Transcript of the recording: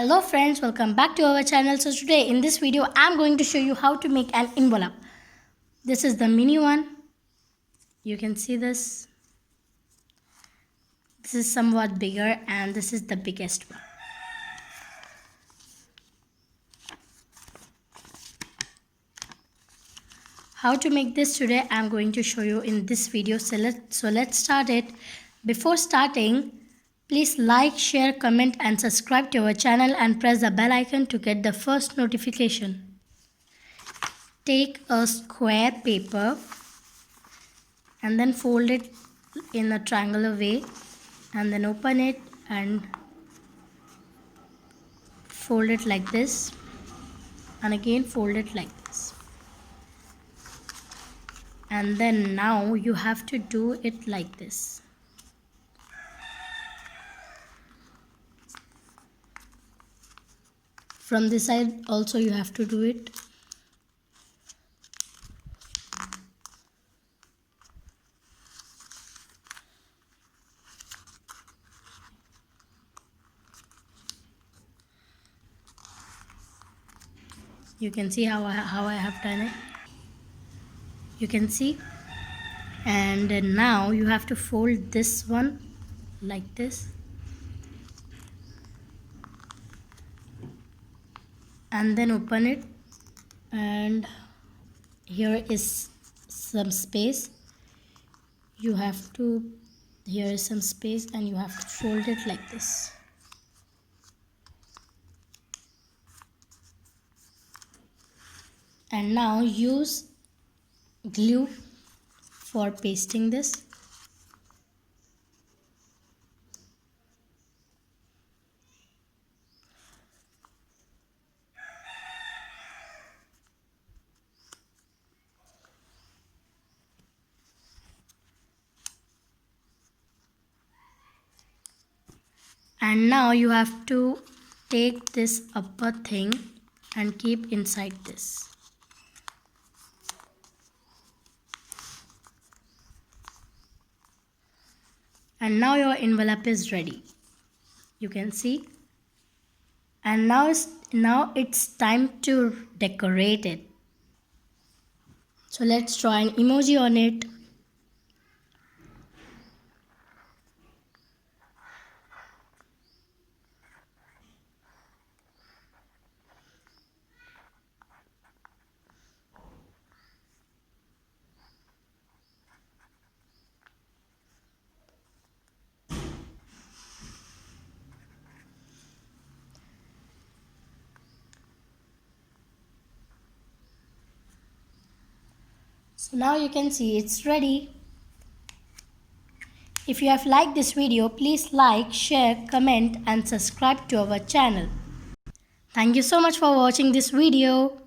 Hello friends, welcome back to our channel. So today in this video I'm going to show you how to make an envelope. This is the mini one. You can see this. This is somewhat bigger and this is the biggest one. How to make this today I'm going to show you in this video. So let's start it. Before starting, please like, share, comment and subscribe to our channel and press the bell icon to get the first notification. Take a square paper and then fold it in a triangular way and then open it and fold it like this and again fold it like this. And then now you have to do it like this. From this side also you have to do it. You can see how I have done it. You can see. And now you have to fold this one like this. And then open it, and here is some space. Here is some space and you have to fold it like this. And now use glue for pasting this. And now you have to take this upper thing and keep inside this. And now your envelope is ready. You can see. And now it's time to decorate it. So let's draw an emoji on it. So now you can see it's ready. If you have liked this video, please like, share, comment and subscribe to our channel. Thank you so much for watching this video.